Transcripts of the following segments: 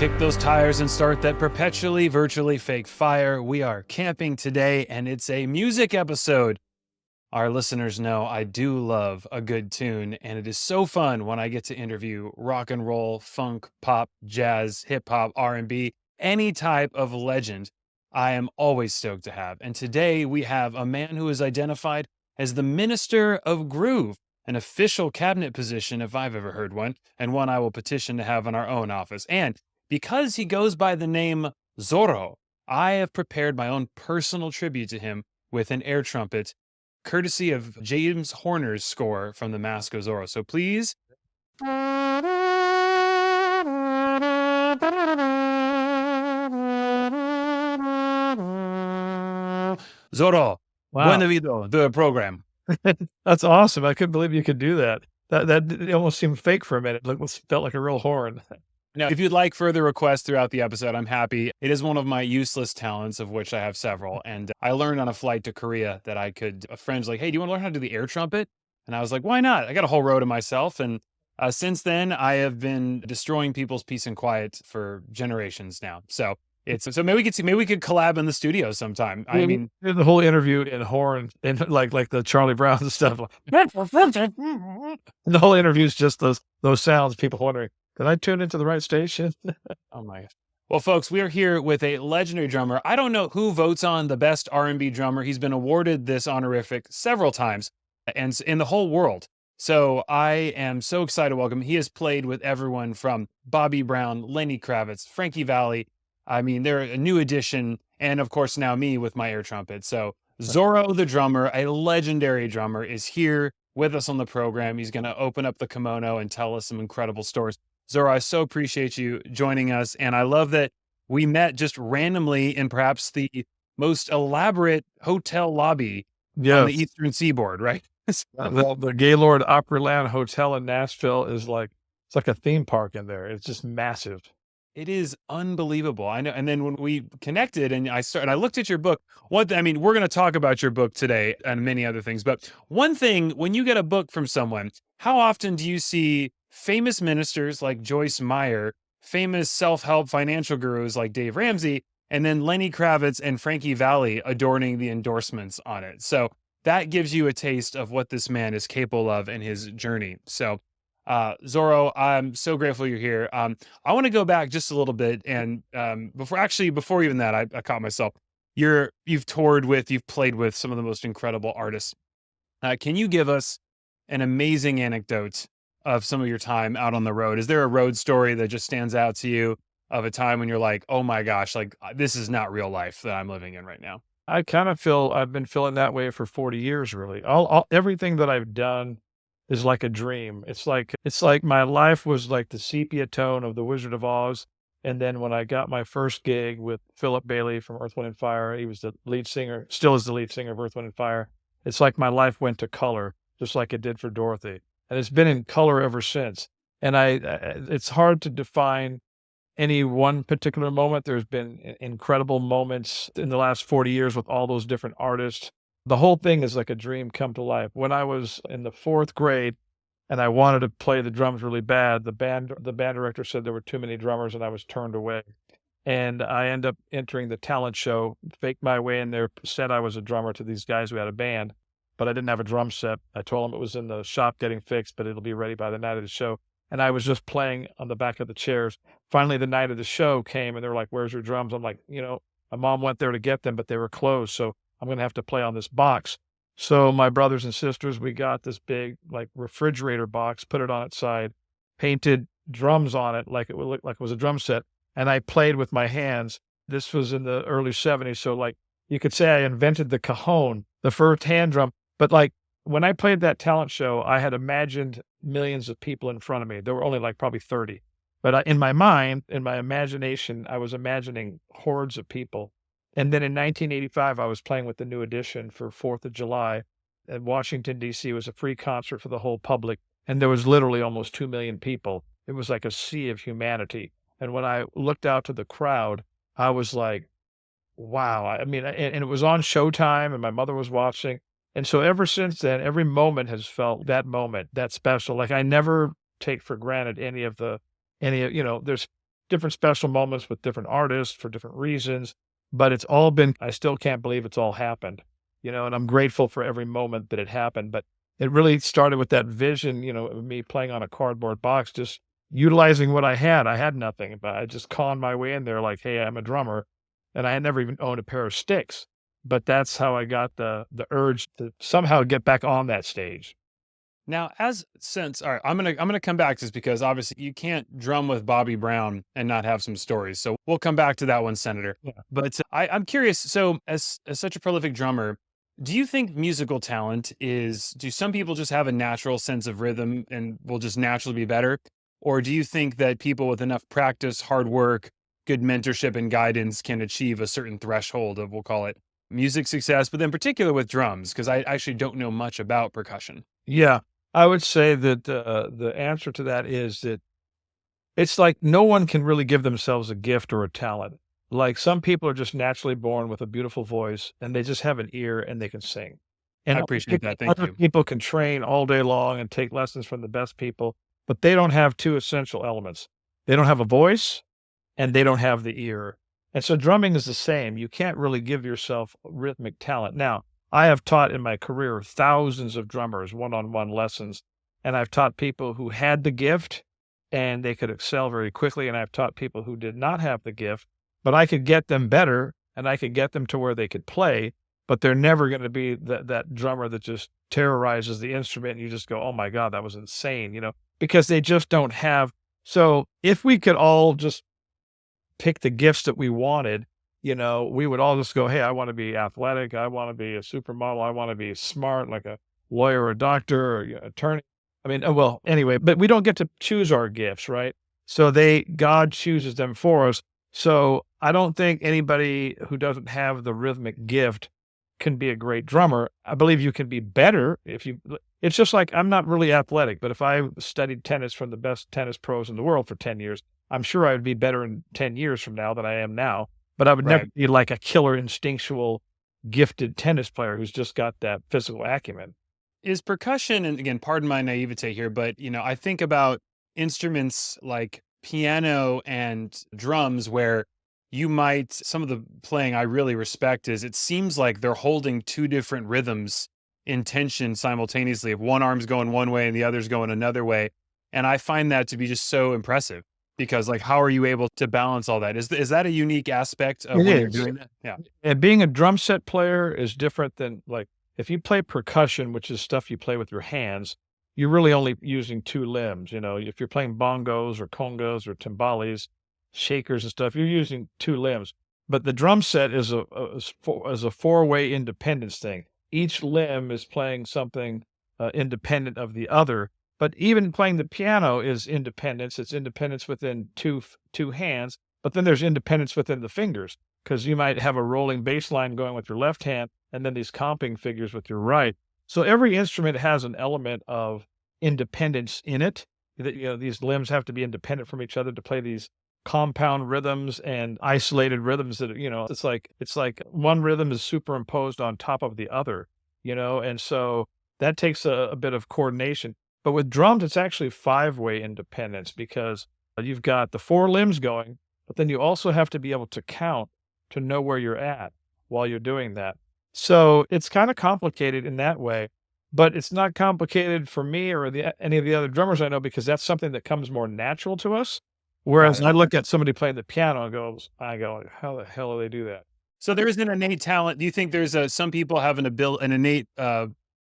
Kick those tires and start that perpetually virtually fake fire. We are camping today, and it's a music episode. Our listeners know I do love a good tune, and it is so fun when I get to interview rock and roll, funk, pop, jazz, hip hop, R&B, any type of legend. I am always stoked to have. And today we have a man who is identified as the Minister of Groove, an official cabinet position if I've ever heard one, and one I will petition to have in our own office. And because he goes by the name Zorro, I have prepared my own personal tribute to him with an air trumpet, courtesy of James Horner's score from The Mask of Zorro. So please. Zorro, Wow. buena vida, the program. That's awesome. I couldn't believe you could do that. That it almost seemed fake for a minute. It felt like a real horn. Now, if you'd like further requests throughout the episode, I'm happy. It is one of my useless talents, of which I have several. And I learned on a flight to Korea that I could, a friend's like, hey, do you want to learn how to do the air trumpet? And I was like, why not? I got a whole row to myself. And since then, I have been destroying people's peace and quiet for generations now. So maybe we could collab in the studio sometime. I mean, the whole interview in horn and like the Charlie Brown stuff. The whole interview is just those sounds. People wondering, did I tune into the right station? Oh my. Well, folks, we are here with a legendary drummer. I don't know who votes on the best R&B drummer. He's been awarded this honorific several times and in the whole world. So I am so excited to welcome him. He has played with everyone from Bobby Brown, Lenny Kravitz, Frankie Valli. I mean, they're a new addition. And of course, now me with my air trumpet. So Zorro, the drummer, a legendary drummer, is here with us on the program. He's going to open up the kimono and tell us some incredible stories. Zorro, I so appreciate you joining us. And I love that we met just randomly in perhaps the most elaborate hotel lobby on the Eastern Seaboard, right? The Gaylord Opryland Hotel in Nashville is it's like a theme park in there. It's just massive. It is unbelievable. I know. And then when we connected and I looked at your book, we're going to talk about your book today and many other things. But one thing, when you get a book from someone, how often do you see famous ministers like Joyce Meyer, famous self-help financial gurus like Dave Ramsey, and then Lenny Kravitz and Frankie Valli adorning the endorsements on it? So that gives you a taste of what this man is capable of in his journey. So Zorro, I'm so grateful you're here. I want to go back just a little bit. And before even that, I caught myself. You've played with some of the most incredible artists. Can you give us an amazing anecdote of some of your time out on the road? Is there a road story that just stands out to you of a time when you're like, oh my gosh, like this is not real life that I'm living in right now? I kind of feel I've been feeling that way for 40 years, really. Everything that I've done is like a dream. It's like my life was like the sepia tone of The Wizard of Oz. And then when I got my first gig with Philip Bailey from Earth, Wind & Fire, he was the lead singer, still is the lead singer of Earth, Wind & Fire. It's like my life went to color, just like it did for Dorothy. And it's been in color ever since. And it's hard to define any one particular moment. There's been incredible moments in the last 40 years with all those different artists. The whole thing is like a dream come to life. When I was in the 4th grade and I wanted to play the drums really bad, the band director said there were too many drummers and I was turned away. And I ended up entering the talent show, faked my way in there, said I was a drummer to these guys who had a band, but I didn't have a drum set. I told them it was in the shop getting fixed, but it'll be ready by the night of the show. And I was just playing on the back of the chairs. Finally, the night of the show came and they were like, where's your drums? I'm like, my mom went there to get them, but they were closed. So I'm going to have to play on this box. So my brothers and sisters, we got this big refrigerator box, put it on its side, painted drums on it like it would look like it was a drum set. And I played with my hands. This was in the early 70s. So you could say I invented the cajon, the first hand drum. But when I played that talent show, I had imagined millions of people in front of me. There were only probably 30. But in my mind, in my imagination, I was imagining hordes of people. And then in 1985, I was playing with the New Edition for 4th of July at Washington, D.C. It was a free concert for the whole public. And there was literally almost 2 million people. It was like a sea of humanity. And when I looked out to the crowd, I was like, wow. I mean, and it was on Showtime and my mother was watching. And so ever since then, every moment has felt that moment, that special. I never take for granted there's different special moments with different artists for different reasons, but it's all been I still can't believe it's all happened, and I'm grateful for every moment that it happened, but it really started with that vision, of me playing on a cardboard box, just utilizing what I had. I had nothing, but I just conned my way in there like, "Hey, I'm a drummer," and I had never even owned a pair of sticks, but that's how I got the urge to somehow get back on that stage. Now, as since all right, I'm gonna come back to this because obviously you can't drum with Bobby Brown and not have some stories. So we'll come back to that one, Senator. Yeah. But I'm curious. So, as such a prolific drummer, do you think musical talent is? Do some people just have a natural sense of rhythm and will just naturally be better, or do you think that people with enough practice, hard work, good mentorship, and guidance can achieve a certain threshold of, we'll call it, music success? But in particular with drums, because I actually don't know much about percussion. Yeah, I would say that the answer to that is that it's like no one can really give themselves a gift or a talent. Like some people are just naturally born with a beautiful voice and they just have an ear and they can sing. I And appreciate that. Thank other you. people can train all day long and take lessons from the best people, but they don't have two essential elements. They don't have a voice and they don't have the ear. And so drumming is the same. You can't really give yourself rhythmic talent. Now, I have taught in my career thousands of drummers one-on-one lessons, and I've taught people who had the gift and they could excel very quickly, and I've taught people who did not have the gift, but I could get them better and I could get them to where they could play, but they're never going to be that drummer that just terrorizes the instrument and you just go, "Oh my God, that was insane," because they just don't have. So if we could all just pick the gifts that we wanted, we would all just go, "Hey, I want to be athletic. I want to be a supermodel. I want to be smart, like a lawyer or a doctor or attorney." I mean, well, anyway, but we don't get to choose our gifts, right? So God chooses them for us. So I don't think anybody who doesn't have the rhythmic gift can be a great drummer. I believe you can be better it's just like I'm not really athletic, but if I studied tennis from the best tennis pros in the world for 10 years, I'm sure I would be better in 10 years from now than I am now, but I would never Right. be like a killer instinctual gifted tennis player who's just got that physical acumen. Is percussion, and again, pardon my naivete here, but I think about instruments like piano and drums where some of the playing I really respect is it seems like they're holding two different rhythms in tension simultaneously. If one arm's going one way and the other's going another way. And I find that to be just so impressive because like how are you able to balance all that? Is that a unique aspect of It when you're is. doing that? Yeah. And being a drum set player is different than like if you play percussion, which is stuff you play with your hands, you're really only using two limbs. If you're playing bongos or congos or timbales, shakers and stuff, you're using two limbs. But the drum set is a four-way independence thing. Each limb is playing something independent of the other. But even playing the piano is independence. It's independence within two hands, but then there's independence within the fingers because you might have a rolling bass line going with your left hand and then these comping figures with your right. So every instrument has an element of independence in it. That these limbs have to be independent from each other to play these compound rhythms and isolated rhythms that it's like one rhythm is superimposed on top of the other, and so that takes a bit of coordination. But with drums, it's actually five-way independence because you've got the four limbs going, but then you also have to be able to count to know where you're at while you're doing that. So it's kind of complicated in that way, but it's not complicated for me or any of the other drummers I know because that's something that comes more natural to us. Got Whereas it. I look at somebody playing the piano and I go, how the hell do they do that? So there is an innate talent. Do you think there's some people have an innate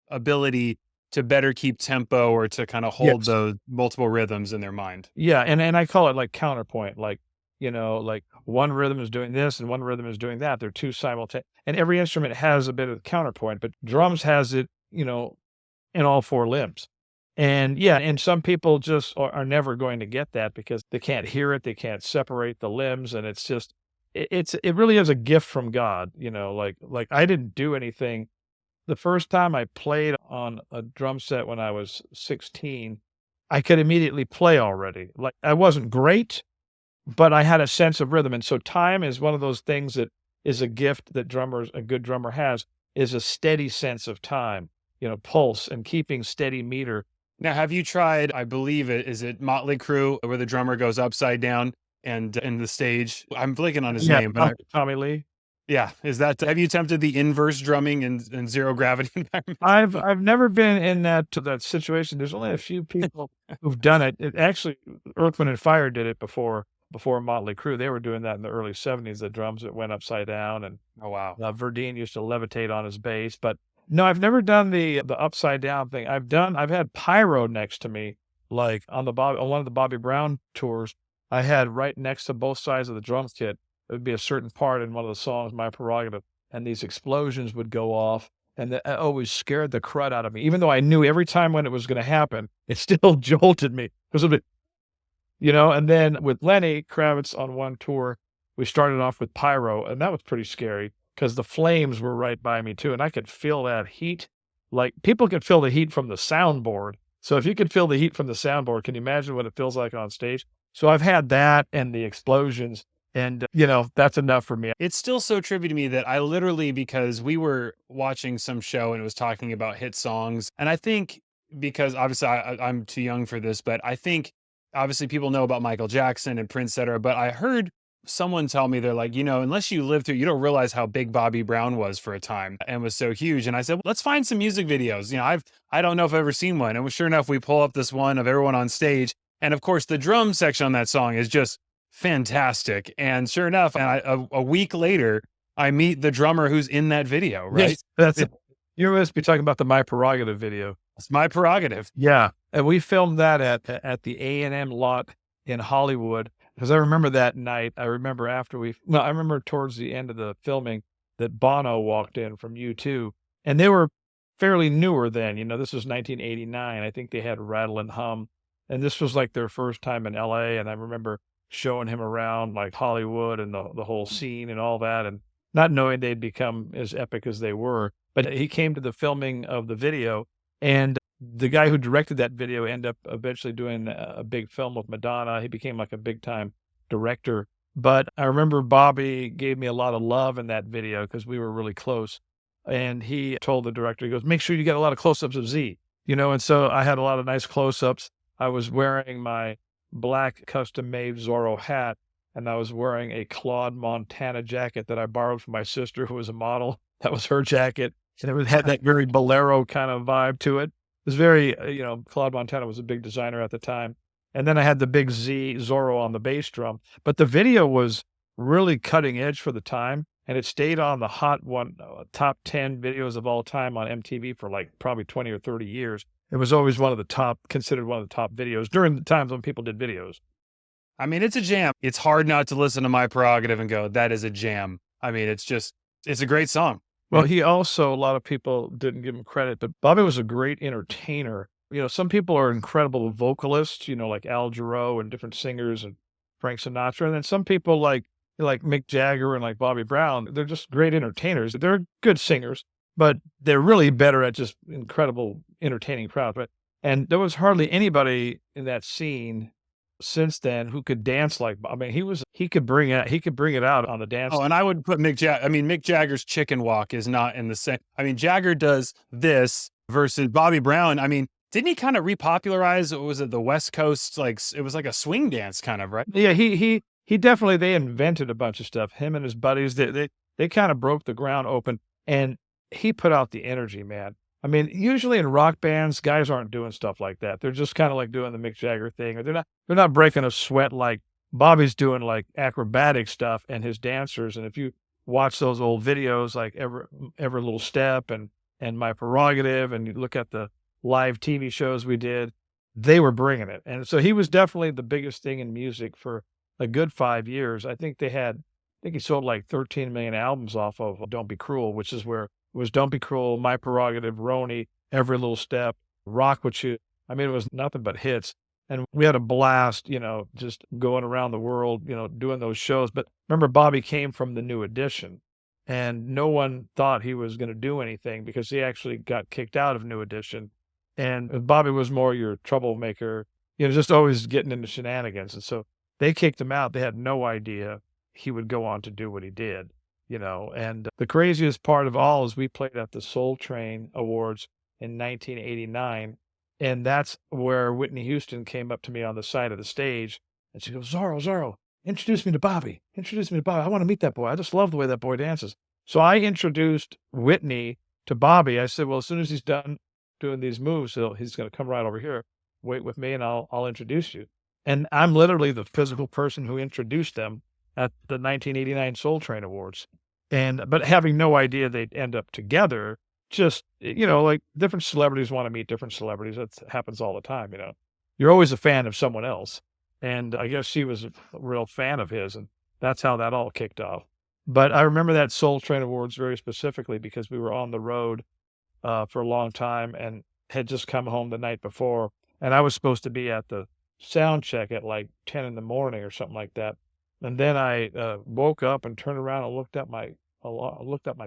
ability to better keep tempo or to kind of hold Yes. those multiple rhythms in their mind? Yeah, and I call it like counterpoint, like, like one rhythm is doing this and one rhythm is doing that. They're two simultaneous, and every instrument has a bit of counterpoint, but drums has it, in all four limbs. And yeah, and some people just are never going to get that because they can't hear it, they can't separate the limbs, and it's just it really is a gift from God, like I didn't do anything. The first time I played on a drum set when I was 16, I could immediately play already. Like I wasn't great, but I had a sense of rhythm. And so time is one of those things that is a gift that a good drummer has, is a steady sense of time, pulse and keeping steady meter. Now, have you tried? I believe is it Motley Crue where the drummer goes upside down and in the stage. I'm blanking on his Yeah, name, but Tommy Lee. yeah, is that have you attempted the inverse drumming in zero gravity environments? I've never been in that situation. There's only a few people who've done it. It actually Earth, Wind& and Fire did it before Motley Crue. They were doing that in the early '70s, the drums that went upside down, and, Oh, wow. Verdine used to levitate on his bass, but no, I've never done the upside down thing. I've had pyro next to me, like, on one of the Bobby Brown tours, I had right next to both sides of the drum kit, it would be a certain part in one of the songs, My Prerogative, and these explosions would go off, and that always scared the crud out of me. Even though I knew every time when it was gonna happen, it still jolted me. It was a bit, and then with Lenny Kravitz on one tour, we started off with pyro, and that was pretty scary because the flames were right by me too, and I could feel that heat. Like, people could feel the heat from the soundboard. So if you could feel the heat from the soundboard, can you imagine what it feels like on stage? So I've had that and the explosions, and, that's enough for me. It's still so trippy to me that I literally, because we were watching some show and it was talking about hit songs. And I think because obviously I'm too young for this, but I think obviously people know about Michael Jackson and Prince, et cetera. But I heard someone tell me, they're like, unless you live through, you don't realize how big Bobby Brown was for a time and was so huge. And I said, let's find some music videos. I don't know if I've ever seen one. And sure enough, we pull up this one of everyone on stage. And of course, the drum section on that song is just fantastic. And sure enough, and a week later, I meet the drummer who's in that video, right? Yes, you must be talking about the My Prerogative video. It's My Prerogative. Yeah, and we filmed that at the A&M lot in Hollywood, because I remember that night. I remember I remember towards the end of the filming that Bono walked in from U2, and they were fairly newer then, this was 1989. I think they had Rattle and Hum, and this was, like, their first time in LA, and I remember showing him around, like, Hollywood and the whole scene and all that, and not knowing they'd become as epic as they were. But he came to the filming of the video, and the guy who directed that video ended up eventually doing a big film with Madonna. He became like a big time director. But I remember Bobby gave me a lot of love in that video because we were really close. And he told the director, he goes, make sure you get a lot of close-ups of Z, and so I had a lot of nice close-ups. I was wearing my black custom-made Zorro hat, and I was wearing a Claude Montana jacket that I borrowed from my sister, who was a model. That was her jacket, and had that very bolero kind of vibe to it. It was very, Claude Montana was a big designer at the time. And then I had the big Zorro on the bass drum. But the video was really cutting edge for the time, and it stayed on the top 10 videos of all time on MTV for like probably 20 or 30 years. It was always considered one of the top videos during the times when people did videos. I mean, it's a jam. It's hard not to listen to My Prerogative and go, that is a jam. I mean, it's a great song. Well, he also, a lot of people didn't give him credit, but Bobby was a great entertainer. Some people are incredible vocalists, like Al Jarreau and different singers and Frank Sinatra. And then some people like Mick Jagger and like Bobby Brown, they're just great entertainers. They're good singers, but they're really better at just incredible entertaining crowds. And there was hardly anybody in that scene since then who could dance like, I mean, he could bring it out on the dance. Oh, and I would put Mick Jagger's Chicken Walk is not in the same. I mean, Jagger does this versus Bobby Brown. I mean, didn't he kind of repopularize, what was it, the West Coast, like, it was like a swing dance kind of, right? Yeah, he definitely, they invented a bunch of stuff. Him and his buddies, they kind of broke the ground open, and he put out the energy, man. I mean, usually in rock bands, guys aren't doing stuff like that. They're just kind of like doing the Mick Jagger thing, or they're not breaking a sweat like Bobby's doing, like acrobatic stuff, and his dancers. And if you watch those old videos, like every little step and My Prerogative, and you look at the live TV shows we did, they were bringing it. And so he was definitely the biggest thing in music for a good 5 years. I think he sold like 13 million albums off of Don't Be Cruel, which is where it was Don't Be Cruel, My Prerogative, Roni, Every Little Step, Rock With You. I mean, it was nothing but hits. And we had a blast, just going around the world, doing those shows. But remember, Bobby came from the New Edition, and no one thought he was going to do anything because he actually got kicked out of New Edition. And Bobby was more your troublemaker, just always getting into shenanigans. And so they kicked him out. They had no idea he would go on to do what he did. And the craziest part of all is we played at the Soul Train Awards in 1989, and that's where Whitney Houston came up to me on the side of the stage, and she goes, Zorro, introduce me to Bobby. Introduce me to Bobby. I want to meet that boy. I just love the way that boy dances. So I introduced Whitney to Bobby. I said, well, as soon as he's done doing these moves, he's going to come right over here. Wait with me and I'll introduce you. And I'm literally the physical person who introduced them at the 1989 Soul Train Awards. But having no idea they'd end up together, just, like different celebrities want to meet different celebrities. That happens all the time, You're always a fan of someone else. And I guess she was a real fan of his, and that's how that all kicked off. But I remember that Soul Train Awards very specifically because we were on the road for a long time and had just come home the night before, and I was supposed to be at the sound check at like 10 in the morning or something like that. And then I woke up and turned around and looked at my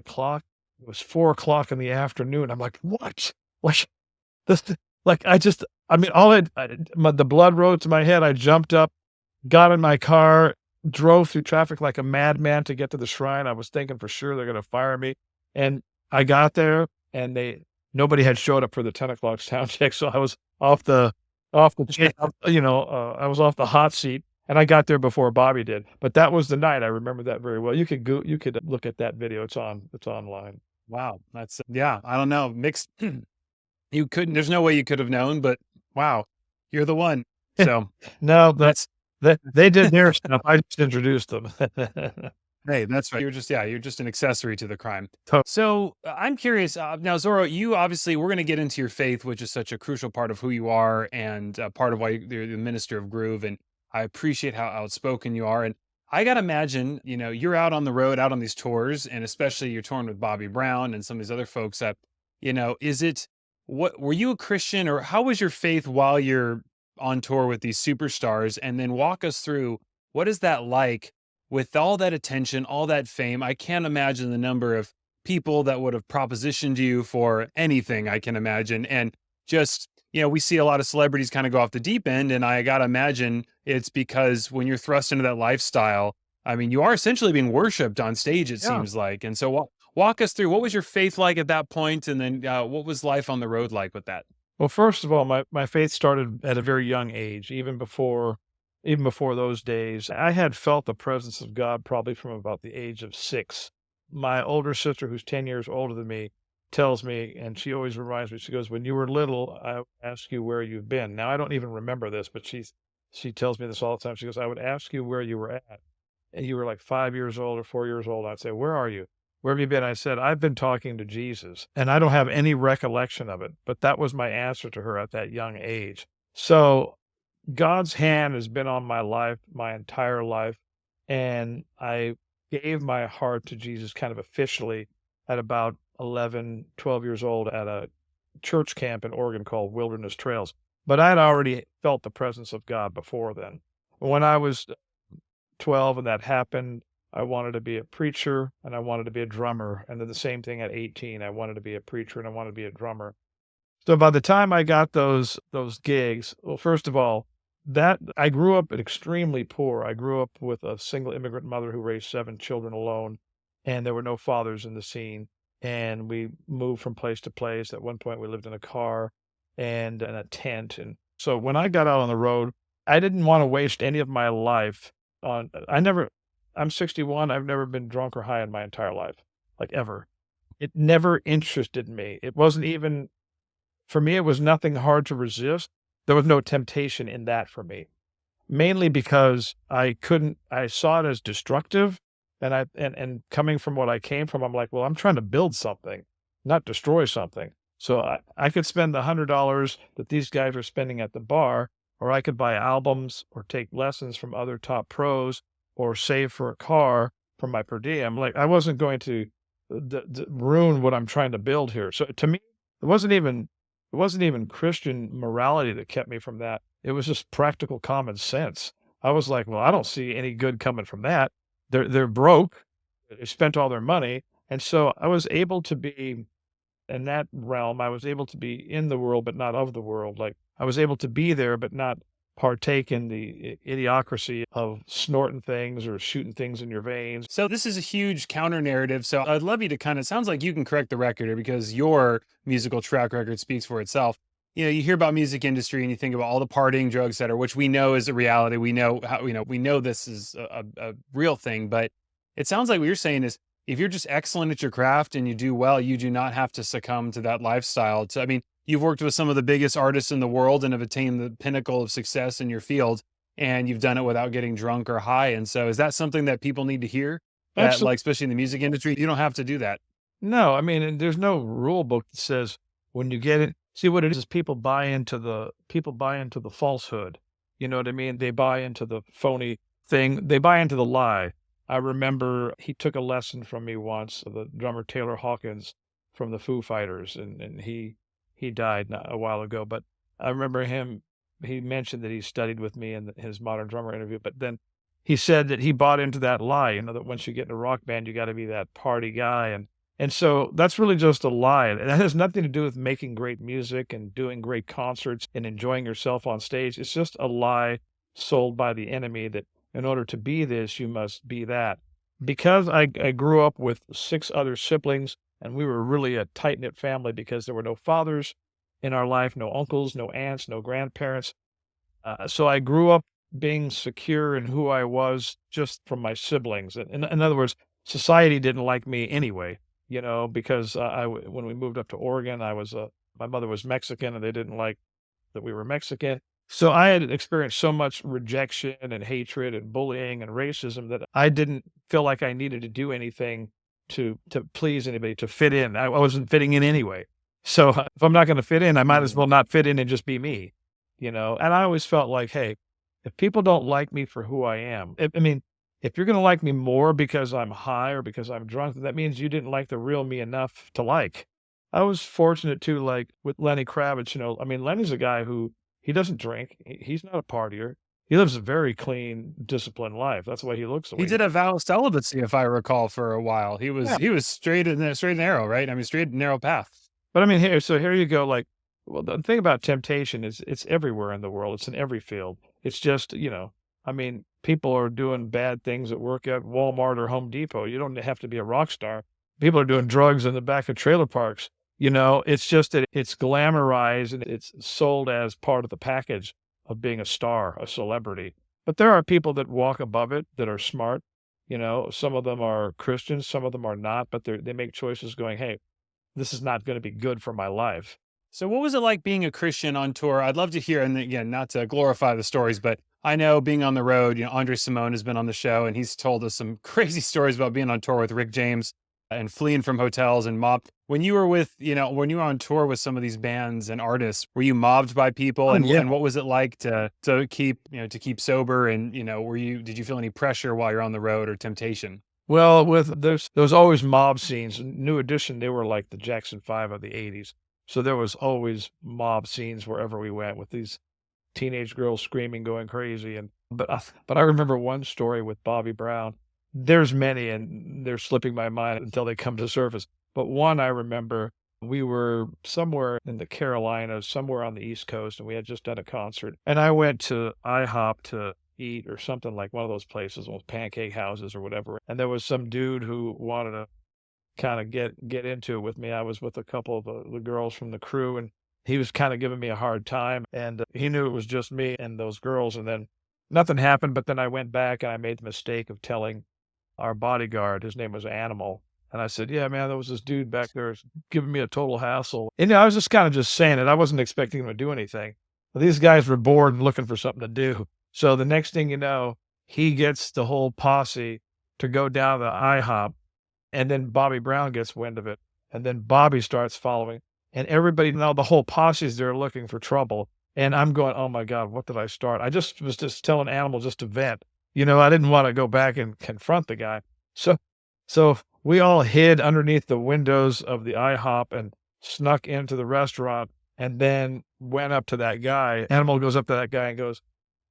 clock. It was 4 o'clock in the afternoon. I'm like, what? Like this? Like I mean, the blood rose to my head. I jumped up, got in my car, drove through traffic like a madman to get to the shrine. I was thinking for sure they're going to fire me. And I got there and nobody had showed up for the 10 o'clock sound check. So I was off the, I was off the hot seat and I got there before Bobby did. But that was the night. I remember that very well. You could look at that video. It's online. Wow. That's, yeah, I don't know. Mixed. There's no way you could have known, but wow, you're the one. So No, that's, they did their stuff. I just introduced them. hey, that's right. You're just an accessory to the crime. To- So I'm curious now, Zorro, you obviously, we're going to get into your faith, which is such a crucial part of who you are and part of why you're the minister of groove. And I appreciate how outspoken you are. And I got to imagine, you're out on the road, out on these tours, and especially you're touring with Bobby Brown and some of these other folks that, were you a Christian or how was your faith while you're on tour with these superstars? And then walk us through what is that like with all that attention, all that fame? I can't imagine the number of people that would have propositioned you for anything, I can imagine. And just, we see a lot of celebrities kind of go off the deep end. And I got to imagine it's because when you're thrust into that lifestyle, I mean, you are essentially being worshiped on stage, it Yeah. seems like. And so walk us through what was your faith like at that point, and then what was life on the road like with that? Well, first of all, my faith started at a very young age, even before those days. I had felt the presence of God probably from about the age of 6. My older sister, who's 10 years older than me, tells me, and she always reminds me, she goes, when you were little, I would ask you where you've been. Now, I don't even remember this, but she tells me this all the time. She goes, I would ask you where you were at. And you were like 5 years old or 4 years old. I'd say, where are you? Where have you been? I said, I've been talking to Jesus. And I don't have any recollection of it, but that was my answer to her at that young age. So God's hand has been on my life, my entire life. And I gave my heart to Jesus kind of officially at about 11, 12 years old at a church camp in Oregon called Wilderness Trails. But I'd already felt the presence of God before then. When I was 12 and that happened, I wanted to be a preacher and I wanted to be a drummer. And then the same thing at 18, I wanted to be a preacher and I wanted to be a drummer. So by the time I got those gigs, well, first of all, that I grew up extremely poor. I grew up with a single immigrant mother who raised 7 children alone, and there were no fathers in the scene. And we moved from place to place. At one point, we lived in a car and in a tent. And so when I got out on the road, I didn't want to waste any of my life on. I'm 61. I've never been drunk or high in my entire life, like ever. It never interested me. It wasn't even, for me, it was nothing hard to resist. There was no temptation in that for me, mainly because I saw it as destructive. And coming from what I came from, I'm like, well, I'm trying to build something, not destroy something. So I could spend the $100 that these guys are spending at the bar, or I could buy albums or take lessons from other top pros or save for a car for my per diem. Like I wasn't going to ruin what I'm trying to build here. So to me, it wasn't even Christian morality that kept me from that. It was just practical common sense. I was like, well, I don't see any good coming from that. They're broke. They spent all their money. And so I was able to be in that realm. I was able to be in the world, but not of the world. Like I was able to be there, but not partake in the idiocracy of snorting things or shooting things in your veins. So this is a huge counter narrative. So I'd love you to sounds like you can correct the record here because your musical track record speaks for itself. you hear about music industry and you think about all the partying, drug center, which we know is a reality. We know how, we know this is a real thing, but it sounds like what you're saying is if you're just excellent at your craft and you do well, you do not have to succumb to that lifestyle. I mean, you've worked with some of the biggest artists in the world and have attained the pinnacle of success in your field, and you've done it without getting drunk or high. And so, is that something that people need to hear? That, Absolutely. like, especially in the music industry, you don't have to do that. No, I mean, and there's no rule book that says when you get it. See, what it is people buy into the falsehood. You know what I mean? They buy into the phony thing. They buy into the lie. I remember he took a lesson from me once, the drummer Taylor Hawkins from the Foo Fighters, and he died a while ago. But I remember him. He mentioned that he studied with me in his Modern Drummer interview. But then he said that he bought into that lie. You know that once you get in a rock band, you got to be that party guy, and so that's really just a lie. And that has nothing to do with making great music and doing great concerts and enjoying yourself on stage. It's just a lie sold by the enemy that in order to be this, you must be that. Because I grew up with 6 other siblings, and we were really a tight knit family because there were no fathers in our life, no uncles, no aunts, no grandparents. So I grew up being secure in who I was just from my siblings. In other words, society didn't like me anyway, because when we moved up to Oregon, my mother was Mexican and they didn't like that we were Mexican. So I had experienced so much rejection and hatred and bullying and racism that I didn't feel like I needed to do anything to please anybody, to fit in. I wasn't fitting in anyway. So if I'm not going to fit in, I might as Mhm. well not fit in and just be me, And I always felt like, hey, if people don't like me for who I am, I mean, if you're going to like me more because I'm high or because I'm drunk, then that means you didn't like the real me enough to like. I was fortunate too, like with Lenny Kravitz, I mean, Lenny's a guy who he doesn't drink. He's not a partier. He lives a very clean, disciplined life. That's why he looks the He way he did a vow of celibacy, if I recall, for a while. Yeah. He was straight and narrow, right? I mean, straight and narrow path. But I mean, here you go. Like, well, the thing about temptation is it's everywhere in the world. It's in every field. It's just, I mean, people are doing bad things at work at Walmart or Home Depot. You don't have to be a rock star. People are doing drugs in the back of trailer parks. It's just that it's glamorized and it's sold as part of the package of being a star, a celebrity. But there are people that walk above it that are smart. Some of them are Christians, some of them are not, but they make choices going, hey, this is not going to be good for my life. So, what was it like being a Christian on tour? I'd love to hear, and again, not to glorify the stories, but I know being on the road, Andre Simone has been on the show and he's told us some crazy stories about being on tour with Rick James and fleeing from hotels and mob. When you were when you were on tour with some of these bands and artists, were you mobbed by people? Oh, And yeah. and what was it like to keep, to keep sober? And, did you feel any pressure while you're on the road or temptation? Well, there was always mob scenes. New Edition, they were like the Jackson 5 of the '80s. So there was always mob scenes wherever we went with these teenage girls screaming, going crazy. But I remember one story with Bobby Brown. There's many, and they're slipping my mind until they come to surface. But one I remember, we were somewhere in the Carolinas, somewhere on the East Coast, and we had just done a concert. And I went to IHOP to eat or something, like one of those places, those pancake houses or whatever. And there was some dude who wanted to kind of get into it with me. I was with a couple of the girls from the crew, and he was kind of giving me a hard time. And he knew it was just me and those girls. And then nothing happened. But then I went back and I made the mistake of telling our bodyguard, his name was Animal. And I said, yeah, man, there was this dude back there giving me a total hassle. And I was just kind of just saying it. I wasn't expecting him to do anything. But these guys were bored and looking for something to do. So the next thing you know, he gets the whole posse to go down to IHOP, and then Bobby Brown gets wind of it, and then Bobby starts following, and everybody now the whole posse's there looking for trouble, and I'm going, "Oh my god, what did I start?" I just was just telling Animal just to vent. I didn't wanna go back and confront the guy. So so we all hid underneath the windows of the IHOP and snuck into the restaurant and then went up to that guy. Animal goes up to that guy and goes,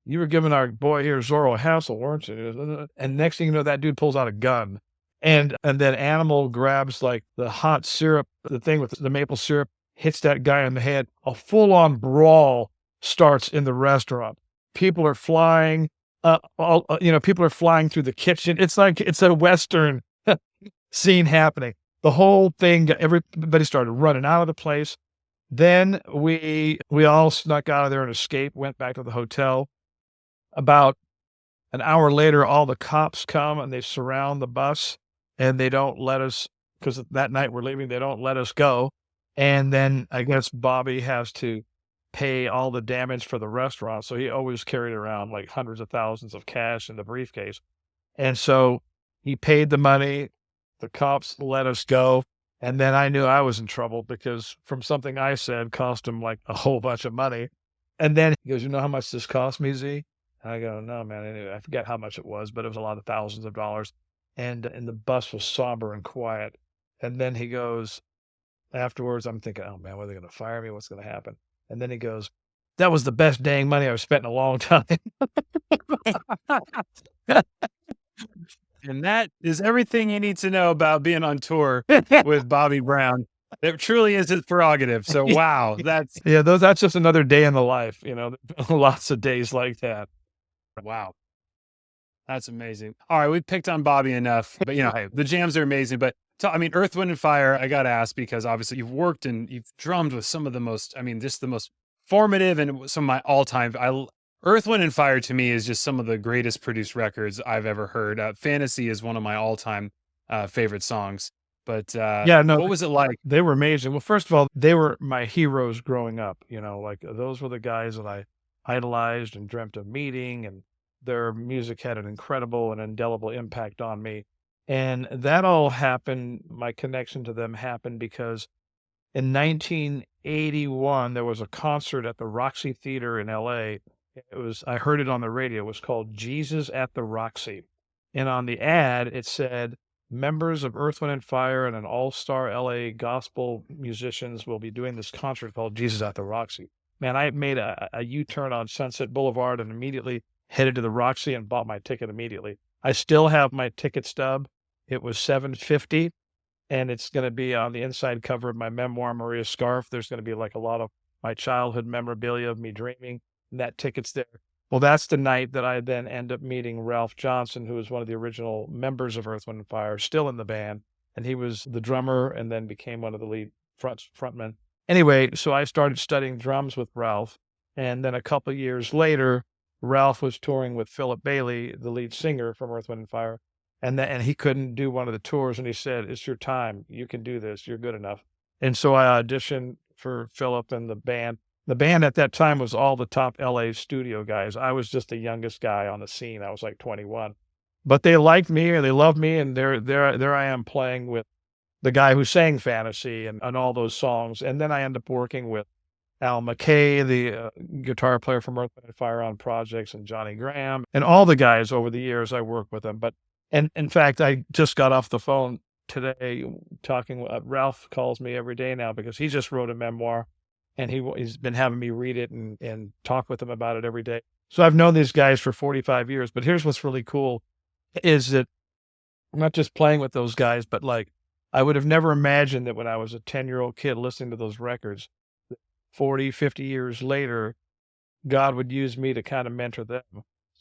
"You were giving our boy here, Zorro, a hassle, weren't you?" He goes, and next thing you know, that dude pulls out a gun. And then Animal grabs, like, the hot syrup, the thing with the maple syrup, hits that guy in the head. A full-on brawl starts in the restaurant. People are flying, people are flying through the kitchen. It's like it's a Western scene happening. The whole thing, everybody started running out of the place. Then we all snuck out of there and escaped, went back to the hotel. About an hour later, all the cops come and they surround the bus, and they don't let us, because that night we're leaving, they don't let us go. And then I guess Bobby has to pay all the damage for the restaurant, so he always carried around, like, hundreds of thousands of cash in the briefcase. And so he paid the money, the cops let us go, and then I knew I was in trouble because from something I said cost him, like, a whole bunch of money. And then he goes, "You know how much this cost me, Z?" I go, "No, man." Anyway, I forget how much it was, but it was a lot of thousands of dollars. And the bus was somber and quiet. And then he goes, afterwards, I'm thinking, "Oh man, what are they going to fire me? What's going to happen?" And then he goes, "That was the best dang money I've spent in a long time." And that is everything you need to know about being on tour with Bobby Brown. It truly is his prerogative. So, wow, that's Yeah, that's just another day in the life, lots of days like that. wow. That's amazing. All right, we've picked on Bobby enough, but hey, the jams are amazing. But I mean, Earth, Wind, and Fire, I got to ask because obviously you've worked and you've drummed with some of the most, I mean, just the most formative and some of my all time. Earth, Wind, and Fire to me is just some of the greatest produced records I've ever heard. Fantasy is one of my all time favorite songs. But Yeah, no, what was it like? they were amazing. Well, first of all, they were my heroes growing up, like, those were the guys that I idolized and dreamt of meeting, and their music had an incredible and indelible impact on me. And that all happened, my connection to them happened because in 1981, there was a concert at the Roxy Theater in LA. I heard it on the radio. It was called Jesus at the Roxy. And on the ad, it said, members of Earth, Wind, and Fire and an all-star LA gospel musicians will be doing this concert called Jesus at the Roxy. Man, I made a U-turn on Sunset Boulevard and immediately headed to the Roxy and bought my ticket immediately. I still have my ticket stub. It was $7.50, and it's going to be on the inside cover of my memoir, Maria Scarf. There's going to be like a lot of my childhood memorabilia of me dreaming, and that ticket's there. Well, that's the night that I then end up meeting Ralph Johnson, who was one of the original members of Earth, Wind, and Fire, still in the band. And he was the drummer and then became one of the lead frontmen. Anyway, so I started studying drums with Ralph. And then a couple of years later, Ralph was touring with Philip Bailey, the lead singer from Earth, Wind, and Fire. And he couldn't do one of the tours. And he said, "It's your time. You can do this. You're good enough." And so I auditioned for Philip and the band. The band at that time was all the top LA studio guys. I was just the youngest guy on the scene. I was like 21. But they liked me and they loved me, and there I am playing with the guy who sang Fantasy and all those songs. And then I end up working with Al McKay, the guitar player from Earth, Wind, and Fire on projects, and Johnny Graham, and all the guys over the years I worked with them. And in fact, I just got off the phone today talking. Ralph calls me every day now because he just wrote a memoir, and he's been having me read it and talk with him about it every day. So I've known these guys for 45 years, but here's what's really cool is that I'm not just playing with those guys, but like I would have never imagined that when I was a 10-year-old kid listening to those records, 40, 50 years later, God would use me to kind of mentor them.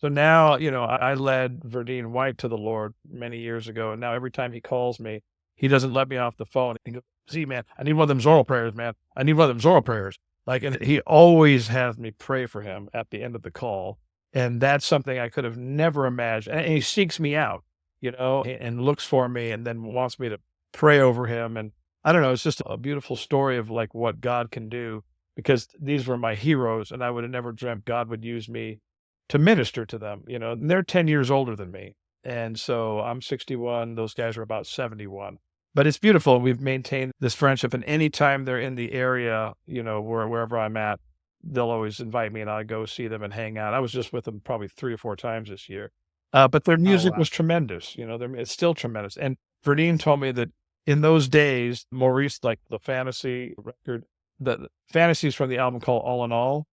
So now, I led Verdine White to the Lord many years ago, and now every time he calls me, he doesn't let me off the phone. He goes, "See, man, I need one of them Zorro prayers, man. I need one of them Zorro prayers." Like, and he always has me pray for him at the end of the call. And that's something I could have never imagined. And he seeks me out, and looks for me and then wants me to pray over him. And I don't know, it's just a beautiful story of like what God can do, because these were my heroes, and I would have never dreamt God would use me to minister to them, and they're 10 years older than me. And so I'm 61, those guys are about 71. But it's beautiful. We've maintained this friendship, and anytime they're in the area, wherever I'm at, they'll always invite me and I go see them and hang out. I was just with them probably 3 or 4 times this year. But their Oh, music wow. was tremendous. It's still tremendous. And Verdine told me that in those days, Maurice, like the Fantasy record, the Fantasies from the album called All in All,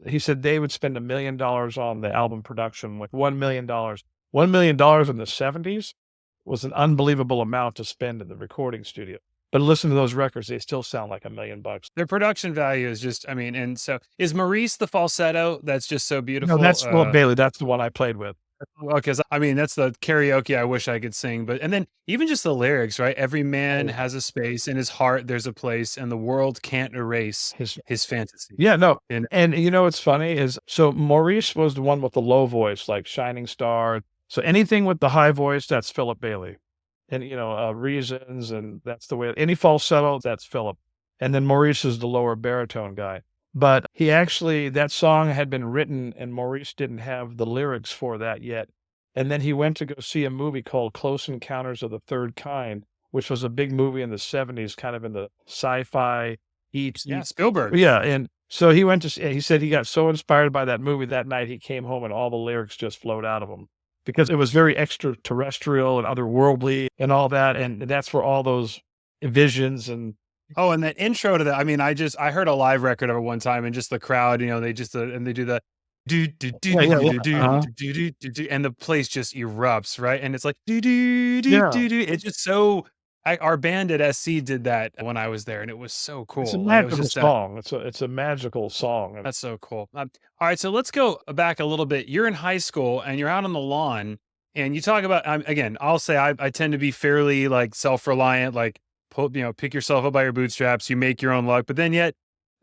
he said they would spend $1 million on the album production with $1 million. $1 million in the 70s was an unbelievable amount to spend in the recording studio. But listen to those records, they still sound like $1 million. Their production value is just, I mean, and so is Maurice the falsetto that's just so No, beautiful? that's Philip Bailey. That's the one I played with. Well, because I mean, that's the karaoke I wish I could sing, but and then even just the lyrics, right? Every man Oh, has a space, in his heart there's a place, and the world can't erase his his fantasy. yeah, no, And and you know what's funny is so Maurice was the one with the low voice, like Shining Star. So anything with the high voice, that's Philip Bailey. And, Reasons, and that's the way any falsetto, that's Philip. And then Maurice is the lower baritone guy. But he actually that song had been written and Maurice didn't have the lyrics for that yet. And then he went to go see a movie called Close Encounters of the Third Kind, which was a big movie in the '70s, kind of in the sci-fi yeah, E.T. Spielberg. Yeah, and so he went to see he said he got so inspired by that movie that night, he came home and all the lyrics just flowed out of him because it was very extraterrestrial and otherworldly and all that, and that's where all those visions and Oh, and that intro to that, I mean, I heard a live record of it one time and just the crowd, they just, and they do the do do do yeah, do yeah, do yeah, do do uh-huh. do do do do, and the place just erupts, right? And it's like do do do Yeah, do do. It's just so our band at SC did that when I was there, and it was so it's a cool. Like, it was magical just that song. It's a magical song, and that's so cool. All right, so let's go back a little bit. You're in high school and you're out on the lawn, and you talk about again. I'll say I tend to be fairly like self reliant, like pick yourself up by your bootstraps. You make your own luck, but then yet,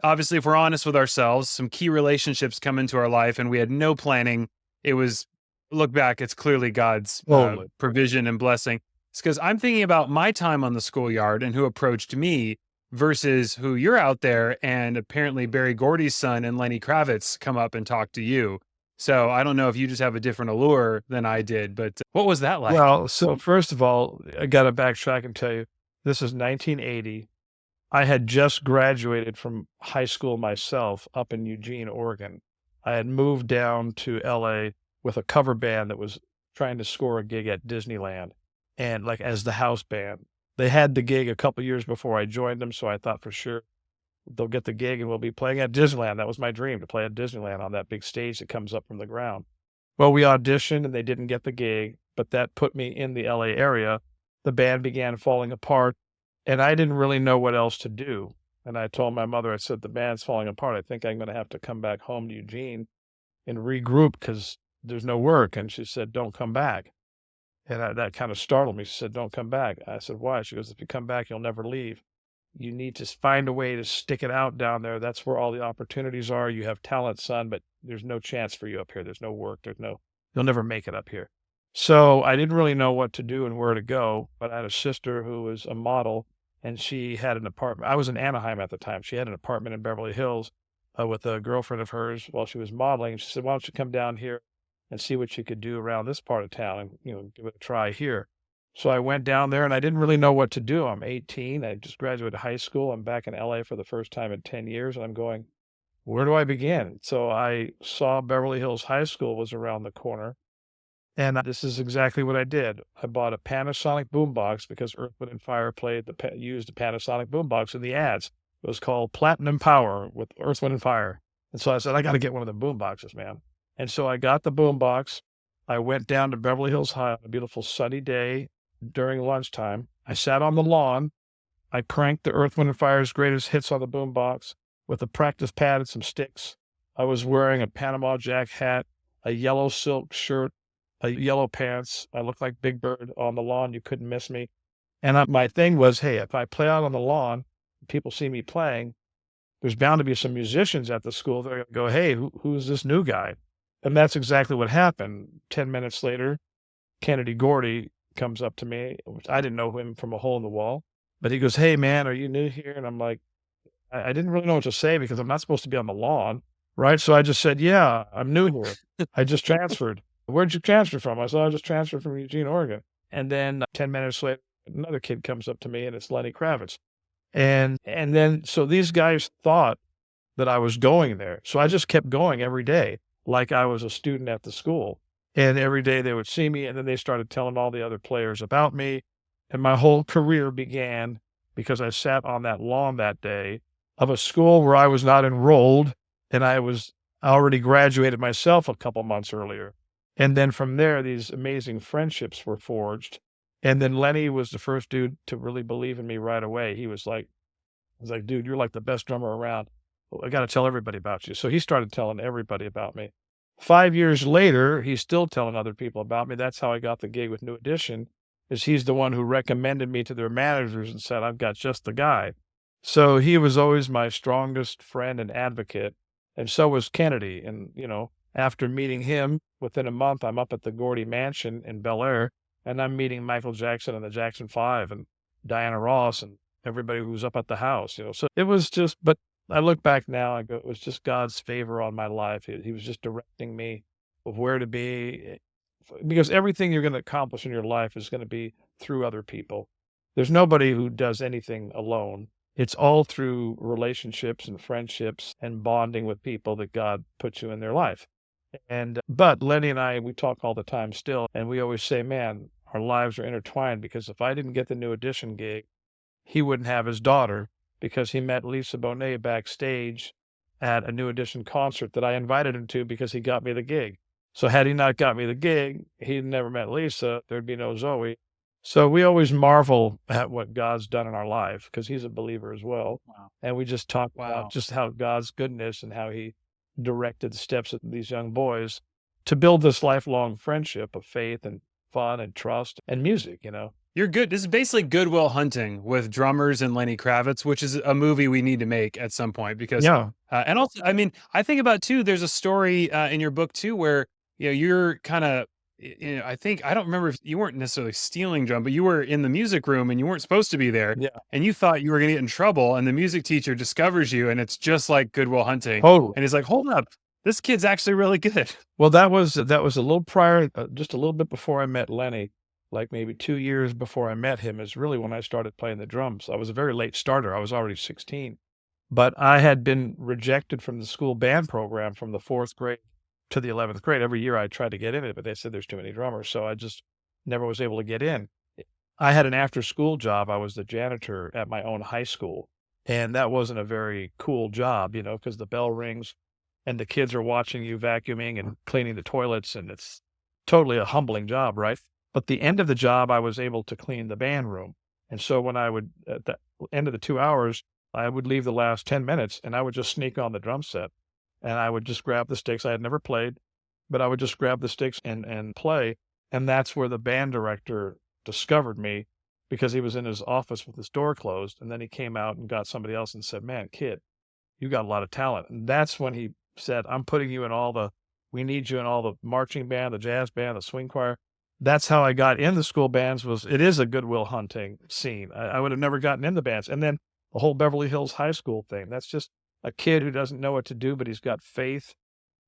obviously, if we're honest with ourselves, some key relationships come into our life, and we had no planning. It was look back, it's clearly God's totally. provision and blessing. It's because I'm thinking about my time on the schoolyard and who approached me versus who you're out there, and apparently Barry Gordy's son and Lenny Kravitz come up and talk to you. So I don't know if you just have a different allure than I did, but what was that like? Well, so first of all, I gotta backtrack and tell you, this is 1980. I had just graduated from high school myself up in Eugene, Oregon. I had moved down to LA with a cover band that was trying to score a gig at Disneyland and like as the house band. They had the gig a couple years before I joined them, so I thought for sure they'll get the gig and we'll be playing at Disneyland. That was my dream to play at Disneyland on that big stage that comes up from the ground. Well, we auditioned and they didn't get the gig, but that put me in the LA area. The band began falling apart and I didn't really know what else to do. And I told my mother, I said, the band's falling apart. I think I'm going to have to come back home to Eugene and regroup because there's no work. And she said, don't come back. And that kind of startled me. She said, don't come back. I said, why? She goes, if you come back, you'll never leave. You need to find a way to stick it out down there. That's where all the opportunities are. You have talent, son, but there's no chance for you up here. There's no work. You'll never make it up here. So I didn't really know what to do and where to go, but I had a sister who was a model and she had an apartment. I was in Anaheim at the time. She had an apartment in Beverly Hills with a girlfriend of hers while she was modeling. And she said, why don't you come down here and see what you could do around this part of town and, give it a try here. So I went down there and I didn't really know what to do. I'm 18. I just graduated high school. I'm back in LA for the first time in 10 years. And I'm going, where do I begin? So I saw Beverly Hills High School was around the corner. And this is exactly what I did. I bought a Panasonic boombox because Earth, Wind and Fire used a Panasonic boombox in the ads. It was called Platinum Power with Earth, Wind and Fire. And so I said, I got to get one of the boomboxes, man. And so I got the boombox. I went down to Beverly Hills High on a beautiful sunny day during lunchtime. I sat on the lawn. I cranked the Earth, Wind and Fire's greatest hits on the boombox with a practice pad and some sticks. I was wearing a Panama Jack hat, a yellow silk shirt, yellow pants. I looked like Big Bird on the lawn. You couldn't miss me. And my thing was, hey, if I play out on the lawn, people see me playing, there's bound to be some musicians at the school. They're going to go, hey, who's this new guy? And that's exactly what happened. 10 minutes later, Kennedy Gordy comes up to me, which I didn't know him from a hole in the wall. But he goes, hey, man, are you new here? And I'm like, I didn't really know what to say because I'm not supposed to be on the lawn, right? So I just said, yeah, I'm new here. I just transferred. Where'd you transfer from? I said, I just transferred from Eugene, Oregon. And then 10 minutes later, another kid comes up to me and it's Lenny Kravitz. And then so these guys thought that I was going there. So I just kept going every day like I was a student at the school. And every day they would see me and then they started telling all the other players about me. And my whole career began because I sat on that lawn that day of a school where I was not enrolled and I was already graduated myself a couple months earlier. And then from there, these amazing friendships were forged. And then Lenny was the first dude to really believe in me right away. He was like, dude, you're like the best drummer around. Well, I got to tell everybody about you. So he started telling everybody about me. 5 years later, he's still telling other people about me. That's how I got the gig with New Edition, is he's the one who recommended me to their managers and said, "I've got just the guy." So he was always my strongest friend and advocate, and so was Kennedy. And, after meeting him, within a month, I'm up at the Gordy Mansion in Bel Air, and I'm meeting Michael Jackson and the Jackson 5 and Diana Ross and everybody who was up at the house. So it was just, but I look back now, I go, it was just God's favor on my life. He was just directing me of where to be, because everything you're going to accomplish in your life is going to be through other people. There's nobody who does anything alone. It's all through relationships and friendships and bonding with people that God puts you in their life. But Lenny and I, we talk all the time still, and we always say, man, our lives are intertwined, because if I didn't get the New Edition gig, he wouldn't have his daughter, because he met Lisa Bonet backstage at a New Edition concert that I invited him to because he got me the gig. So had he not got me the gig, he'd never met Lisa. There'd be no Zoe. So we always marvel at what God's done in our life, because he's a believer as well. Wow. And we just talk about Wow. just how God's goodness and how he directed the steps of these young boys to build this lifelong friendship of faith and fun and trust and music. You're good. This is basically Good Will Hunting with drummers and Lenny Kravitz, which is a movie we need to make at some point because, Yeah. and also, I mean, I think about too, there's a story in your book too, where, you're kind of, I think, I don't remember if you weren't necessarily stealing drum, but you were in the music room and you weren't supposed to be there. Yeah. And you thought you were going to get in trouble, and the music teacher discovers you, and it's just like Good Will Hunting. Totally. And he's like, hold up, this kid's actually really good. Well, that was a little prior, just a little bit before I met Lenny, like maybe 2 years before I met him is really when I started playing the drums. I was a very late starter. I was already 16, but I had been rejected from the school band program from the 4th grade to the 11th grade. Every year I tried to get in it, but they said there's too many drummers, so I just never was able to get in. I had an after-school job. I was the janitor at my own high school, and that wasn't a very cool job, because the bell rings and the kids are watching you vacuuming and cleaning the toilets, and it's totally a humbling job, right? But the end of the job, I was able to clean the band room. And so when I would, at the end of the 2 hours, I would leave the last 10 minutes and I would just sneak on the drum set, and I would just grab the sticks. I had never played, but I would just grab the sticks and play. And that's where the band director discovered me, because he was in his office with his door closed. And then he came out and got somebody else and said, man, kid, you got a lot of talent. And that's when he said, I'm putting you in we need you in all the marching band, the jazz band, the swing choir. That's how I got in the school bands. It is a Good Will Hunting scene. I would have never gotten in the bands. And then the whole Beverly Hills High School thing. That's just a kid who doesn't know what to do, but he's got faith,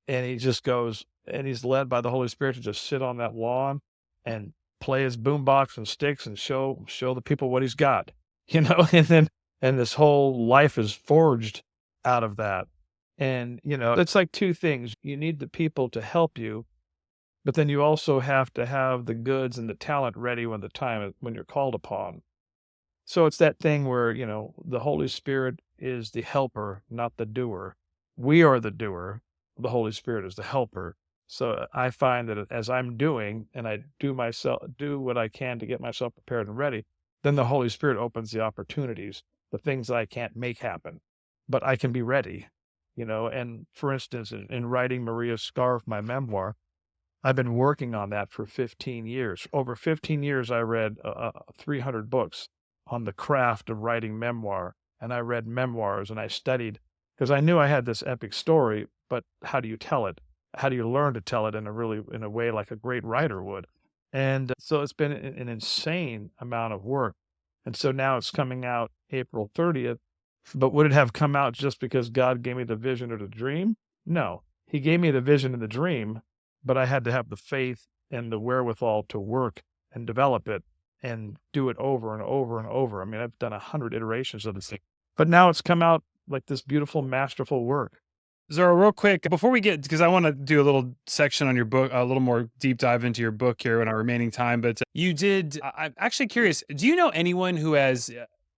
and he just goes, and he's led by the Holy Spirit to just sit on that lawn and play his boombox and sticks and show the people what he's got, and this whole life is forged out of that. And, it's like two things. You need the people to help you, but then you also have to have the goods and the talent ready when you're called upon. So it's that thing where, the Holy Spirit is the helper, not the doer. We are the doer. The Holy Spirit is the helper. So I find that as I'm doing, and I do what I can to get myself prepared and ready, then the Holy Spirit opens the opportunities, the things that I can't make happen, but I can be ready. And for instance, in writing Maria's Scarf, my memoir, I've been working on that for 15 years. Over 15 years, I read 300 books on the craft of writing memoir. And I read memoirs and I studied, because I knew I had this epic story, but how do you tell it? How do you learn to tell it in a way like a great writer would? And so it's been an insane amount of work. And so now it's coming out April 30th. But would it have come out just because God gave me the vision or the dream? No, he gave me the vision and the dream, but I had to have the faith and the wherewithal to work and develop it and do it over and over and over. I mean, I've done 100 iterations of this thing, but now it's come out like this beautiful, masterful work. Zorro, real quick, before we get, because I want to do a little section on your book, a little more deep dive into your book here in our remaining time, but I'm actually curious, do you know anyone who has,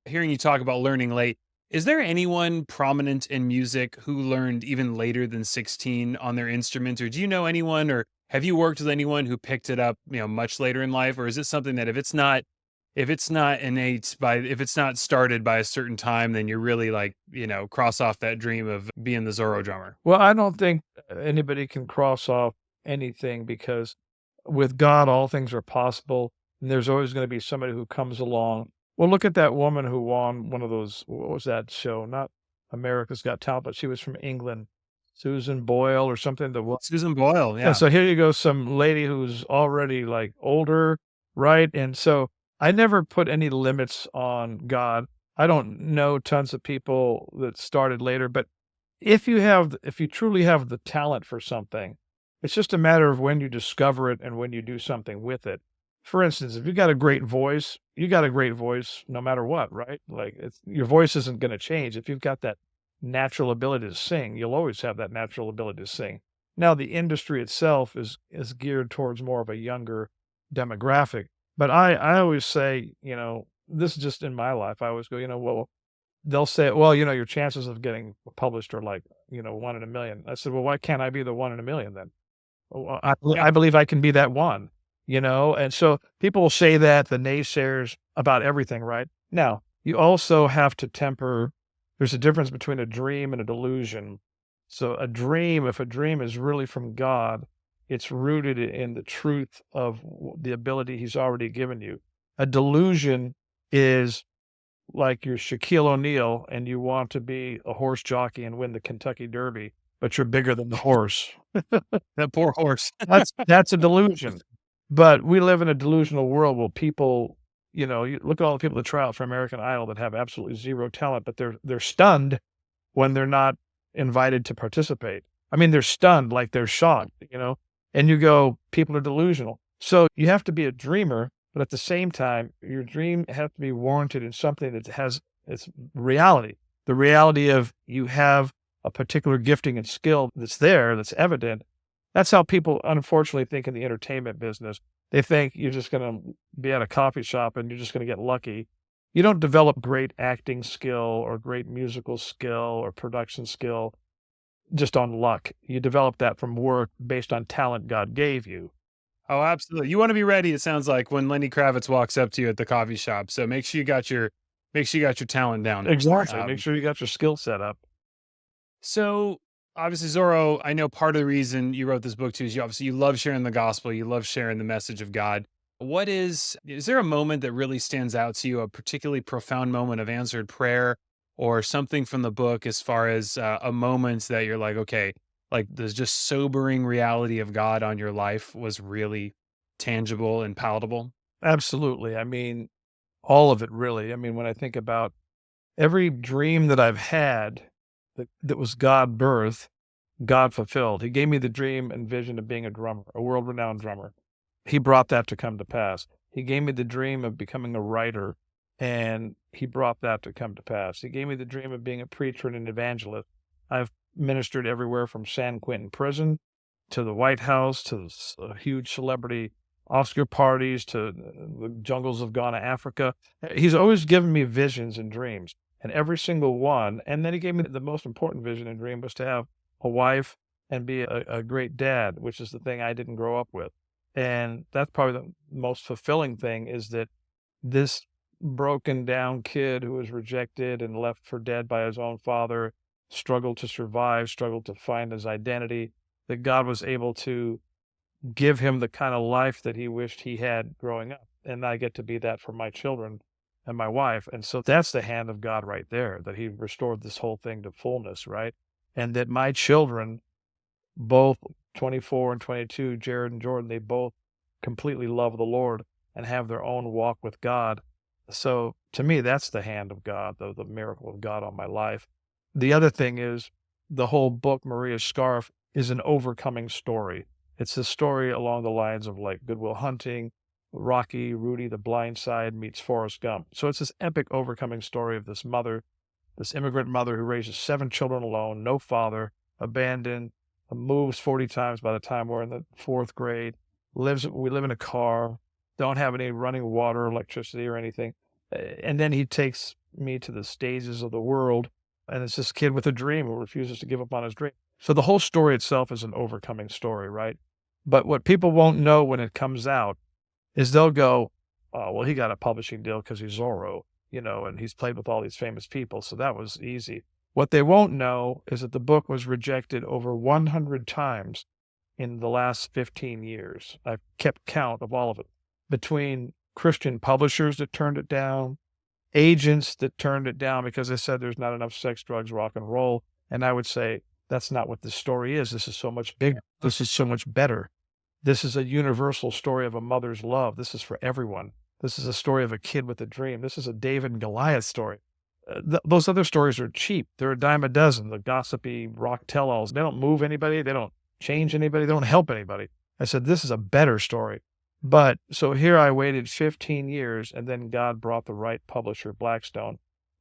hearing you talk about learning late, is there anyone prominent in music who learned even later than 16 on their instrument? Or do you know anyone, or have you worked with anyone who picked it up, much later in life? Or is it something that if it's not if it's not started by a certain time, then you're really like, cross off that dream of being the Zorro drummer? Well, I don't think Anybody can cross off anything because with God, all things are possible. And there's always going to be somebody who comes along. Well, look at that woman who won one of those. What was that show? Not America's Got Talent, but she was from England, Susan Boyle or something. Susan Boyle, Yeah, yeah. so here you go, some lady who's already, like, older, right? And so I never put any limits on God. I don't know tons of people that started later, but if you truly have the talent for something, it's just a matter of when you discover it and when you do something with it. For instance, if you got a great voice, you got a great voice no matter what, right? Like, it's your voice isn't gonna change. If you've got that natural ability to sing, you'll always have that natural ability to sing. Now, the industry itself is geared towards more of a younger demographic, but I always say, this is just in my life. I always go, well, they'll say, well, your chances of getting published are like, 1 in a million. I said, well, why can't I be the 1 in a million then? Well, Yeah. I believe I can be that one, and so people will say that, the naysayers about everything, right? Now, you also have to temper there's a difference between a dream and a delusion. So if a dream is really from God, it's rooted in the truth of the ability he's already given you. A delusion is like you're Shaquille O'Neal and you want to be a horse jockey and win the Kentucky Derby, but you're bigger than the horse. That poor horse. That's a delusion. But we live in a delusional world where people, you look at all the people that try out for American Idol that have absolutely zero talent, but they're stunned when they're not invited to participate. I mean, they're stunned, like they're shocked. And you go, people are delusional. So you have to be a dreamer, but at the same time, your dream has to be warranted in something that has its reality. The reality of you have a particular gifting and skill that's there, that's evident. That's how people unfortunately think in the entertainment business. They think you're just going to be at a coffee shop and you're just going to get lucky. You don't develop great acting skill or great musical skill or production skill just on luck. You develop that from work based on talent God gave you. Oh, absolutely. You wanna be ready, it sounds like, when Lenny Kravitz walks up to you at the coffee shop, so make sure you got your talent down. Exactly. Make Um, sure you got your skill set up. so, obviously, Zorro, I know part of the reason you wrote this book too is you love sharing the gospel, you love sharing the message of God. Is there a moment that really stands out to you, a particularly profound moment of answered prayer or something from the book as far as, a moment that you're like, "Okay," like, the just sobering reality of God on your life was really tangible and palatable? Absolutely. I mean, all of it really. I mean, when I think about every dream that I've had that was God birth, God fulfilled. He gave me the dream and vision of being a drummer, a world renowned drummer. He brought that to come to pass. He gave me the dream of becoming a writer, and he brought that to come to pass. He gave me the dream of being a preacher and an evangelist. I've ministered everywhere from San Quentin prison to the White House to huge celebrity Oscar parties to the jungles of Ghana, Africa. He's always given me visions and dreams, and every single one. And then he gave me the most important vision and dream was to have a wife and be a great dad, which is the thing I didn't grow up with. And that's probably the most fulfilling thing is that this broken down kid who was rejected and left for dead by his own father struggled to survive, struggled to find his identity, that God was able to give him the kind of life that he wished he had growing up. And I get to be that for my children and my wife. And so that's the hand of God right there, that he restored this whole thing to fullness, right? And that my children, both 24 and 22, Jared and Jordan, they both completely love the Lord and have their own walk with God. So to me, that's the hand of God, the miracle of God on my life. The other thing is the whole book, Maria's Scarf, is an overcoming story. It's a story along the lines of like Goodwill Hunting, Rocky, Rudy, The Blind Side meets Forrest Gump. So it's this epic overcoming story of this mother, this immigrant mother who raises 7 children alone, no father, abandoned, moves 40 times by the time we're in the 4th grade, we live in a car, don't have any running water, electricity, or anything. And then he takes me to the stages of the world, and it's this kid with a dream who refuses to give up on his dream. So the whole story itself is an overcoming story, right? But what people won't know when it comes out is they'll go, "Oh, well, he got a publishing deal because he's Zorro, and he's played with all these famous people, so that was easy." What they won't know is that the book was rejected over 100 times in the last 15 years. I've kept count of all of it. Between Christian publishers that turned it down, agents that turned it down because they said there's not enough sex, drugs, rock and roll. And I would say, that's not what this story is. This is so much bigger. This is so much better. This is a universal story of a mother's love. This is for everyone. This is a story of a kid with a dream. This is a David and Goliath story. Those other stories are cheap. They're a dime a dozen. The gossipy rock tell-alls. They don't move anybody. They don't change anybody. They don't help anybody. I said, this is a better story. But so here I waited 15 years, and then God brought the right publisher, Blackstone,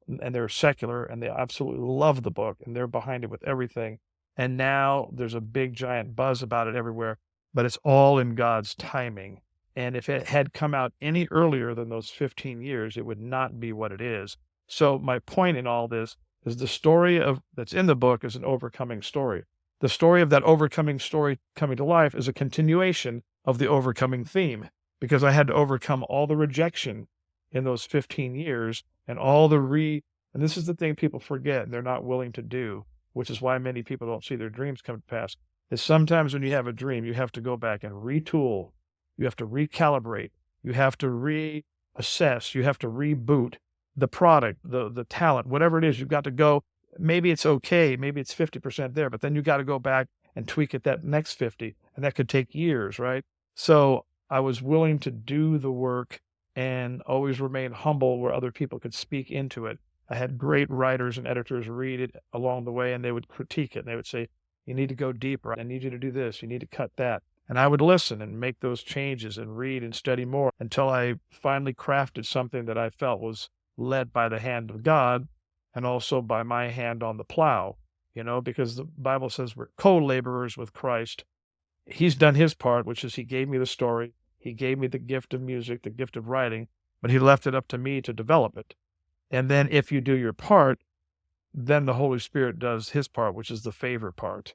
and they're secular, and they absolutely love the book, and they're behind it with everything. And now there's a big giant buzz about it everywhere, but it's all in God's timing. And if it had come out any earlier than those 15 years, it would not be what it is. So my point in all this is the story of that's in the book is an overcoming story. The story of that overcoming story coming to life is a continuation of the overcoming theme, because I had to overcome all the rejection in those 15 years and and this is the thing people forget and they're not willing to do, which is why many people don't see their dreams come to pass, is sometimes when you have a dream, you have to go back and retool. You have to recalibrate. You have to reassess. You have to reboot the product, the talent, whatever it is. You've got to go. Maybe it's okay. Maybe it's 50% there, but then you got to go back and tweak it that next 50, and that could take years, right? So I was willing to do the work and always remain humble where other people could speak into it. I had great writers and editors read it along the way, and they would critique it. And they would say, you need to go deeper. I need you to do this. You need to cut that. And I would listen and make those changes and read and study more until I finally crafted something that I felt was led by the hand of God and also by my hand on the plow, because the Bible says we're co-laborers with Christ. He's done his part, which is he gave me the story. He gave me the gift of music, the gift of writing, but he left it up to me to develop it. And then if you do your part, then the Holy Spirit does his part, which is the favor part.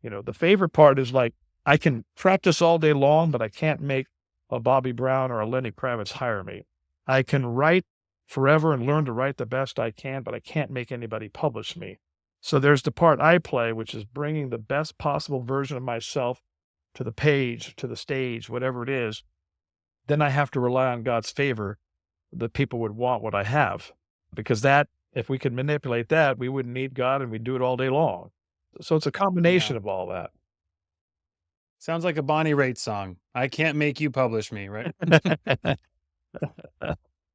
The favor part is like, I can practice all day long, but I can't make a Bobby Brown or a Lenny Kravitz hire me. I can write forever and learn to write the best I can, but I can't make anybody publish me. So there's the part I play, which is bringing the best possible version of myself to the page, to the stage, whatever it is. Then I have to rely on God's favor that people would want what I have, because if we could manipulate that, we wouldn't need God and we'd do it all day long. So it's a combination of all that. Sounds like a Bonnie Raitt song. I can't make you publish me, right?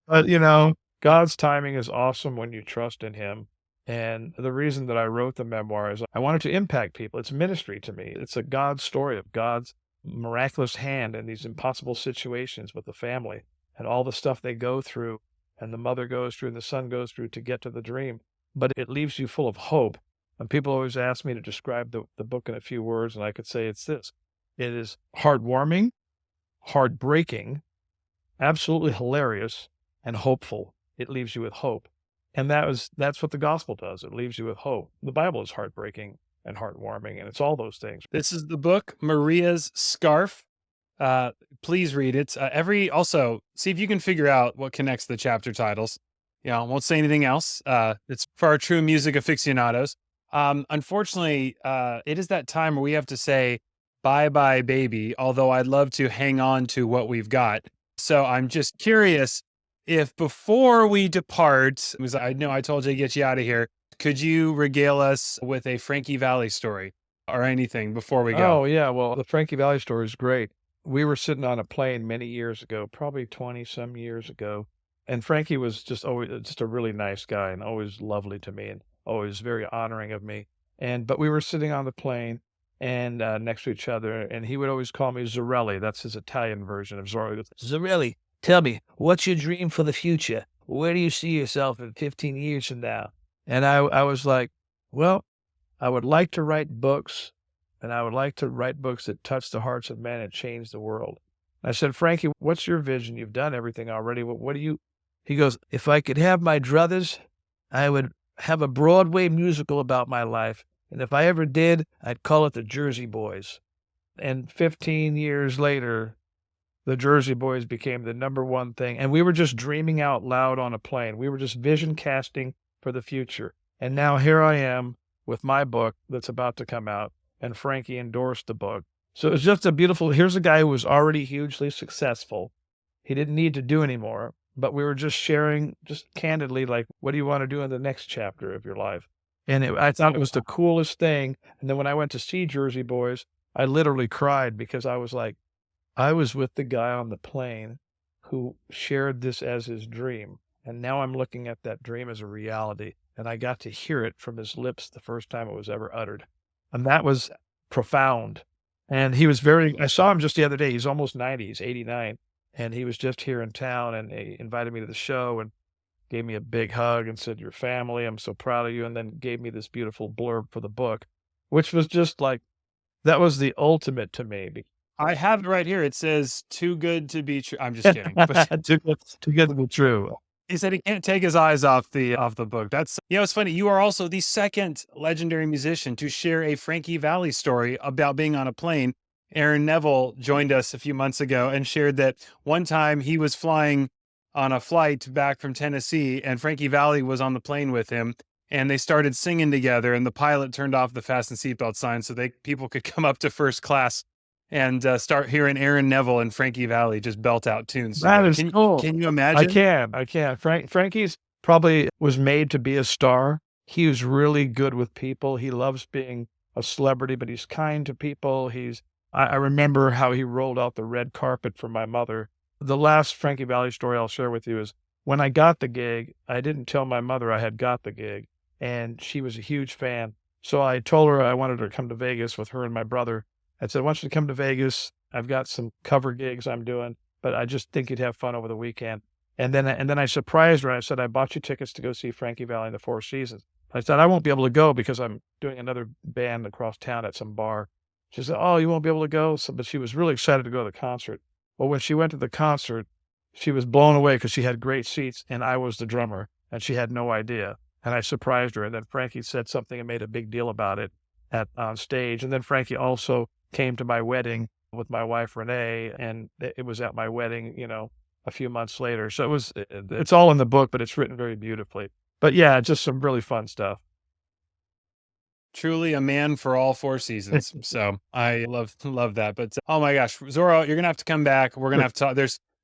But, God's timing is awesome when you trust in him. And the reason that I wrote the memoir is I wanted to impact people. It's ministry to me. It's a God story of God's miraculous hand in these impossible situations with the family and all the stuff they go through and the mother goes through and the son goes through to get to the dream. But it leaves you full of hope. And people always ask me to describe the book in a few words, and I could say it's this. It is heartwarming, heartbreaking, absolutely hilarious, and hopeful. It leaves you with hope. And that's what the gospel does. It leaves you with hope. The Bible is heartbreaking and heartwarming, and it's all those things. This is the book, Maria's Scarf. Please read it. Also, see if you can figure out what connects the chapter titles. I won't say anything else. It's for our true music aficionados. Unfortunately, it is that time where we have to say, bye-bye, baby, although I'd love to hang on to what we've got. So I'm just curious if before we depart, because I know I told you to get you out of here, could you regale us with a Frankie Valli story or anything before we go? Oh, yeah. Well, the Frankie Valli story is great. We were sitting on a plane many years ago, probably 20-some years ago, and Frankie was just a really nice guy and always lovely to me and always very honoring of me. But we were sitting on the plane and next to each other, and he would always call me Zorelli. That's his Italian version of Zorro. He goes, Zorelli, tell me, what's your dream for the future? Where do you see yourself in 15 years from now? And I was like, well, I would like to write books, and I would like to write books that touch the hearts of men and change the world. I said, Frankie, what's your vision? You've done everything already. What do you? He goes, if I could have my druthers, I would have a Broadway musical about my life. And if I ever did, I'd call it the Jersey Boys. And 15 years later, the Jersey Boys became the number one thing. And we were just dreaming out loud on a plane. We were just vision casting for the future. And now here I am with my book that's about to come out, and Frankie endorsed the book. So it's just a beautiful here's a guy who was already hugely successful. He didn't need to do anymore, but we were just sharing just candidly, like, what do you want to do in the next chapter of your life? And I thought it was the coolest thing. And then when I went to see Jersey Boys, I literally cried because I was like, I was with the guy on the plane who shared this as his dream. And now I'm looking at that dream as a reality. And I got to hear it from his lips the first time it was ever uttered. And that was profound. And he was I saw him just the other day. He's almost 90, he's 89. And he was just here in town and he invited me to the show and gave me a big hug and said, "Your family, I'm so proud of you." And then gave me this beautiful blurb for the book, which was just like, that was the ultimate to me. I have it right here. It says, "Too good to be true." I'm just kidding. But Too good to be true. he said he can't take his eyes off the book. That's, it's funny. You are also the second legendary musician to share a Frankie Valli story about being on a plane. Aaron Neville joined us a few months ago and shared that one time he was flying on a flight back from Tennessee, and Frankie Valli was on the plane with him, and they started singing together, and the pilot turned off the fasten seatbelt sign so people could come up to first class and start hearing Aaron Neville and Frankie Valli just belt out tunes That together. is cool. Can you imagine? I can. Frankie's probably was made to be a star. He was really good with people. He loves being a celebrity, but he's kind to people. I remember how he rolled out the red carpet for my mother. The last Frankie Valli story I'll share with you is when I got the gig, I didn't tell my mother I had got the gig, and she was a huge fan. So I told her I wanted her to come to Vegas with her and my brother. I said, "I want you to come to Vegas. I've got some cover gigs I'm doing, but I just think you'd have fun over the weekend." And then I surprised her. I said, "I bought you tickets to go see Frankie Valli in the Four Seasons." I said, "I won't be able to go because I'm doing another band across town at some bar." She said, "Oh, you won't be able to go?" But she was really excited to go to the concert. Well, when she went to the concert, she was blown away because she had great seats and I was the drummer and she had no idea. And I surprised her. And then Frankie said something and made a big deal about it on stage. And then Frankie also came to my wedding with my wife, Renee, and it was at my wedding, a few months later. So it's all in the book, but it's written very beautifully. But yeah, just some really fun stuff. Truly a man for all four seasons. So I love that. But oh my gosh, Zorro, you're gonna have to come back. We're gonna have to talk.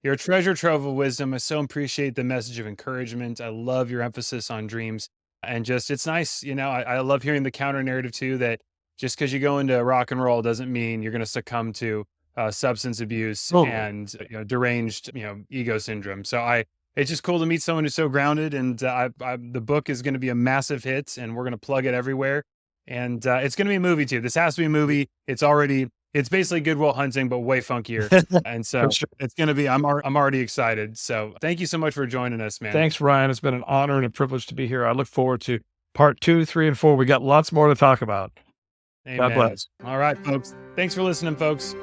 You're a treasure trove of wisdom. I so appreciate the message of encouragement. I love your emphasis on dreams. And just, it's nice, I love hearing the counter narrative too, that just because you go into rock and roll doesn't mean you're going to succumb to substance abuse and deranged, ego syndrome. So it's just cool to meet someone who's so grounded. And the book is going to be a massive hit, and we're going to plug it everywhere. And it's going to be a movie too. This has to be a movie. It's basically Good Will Hunting, but way funkier. And so Sure. it's going to be, I'm already excited. So thank you so much for joining us, man. Thanks, Ryan. It's been an honor and a privilege to be here. I look forward to part 2, 3, and 4. We got lots more to talk about. Amen. God bless. All right, folks. Thanks for listening, folks.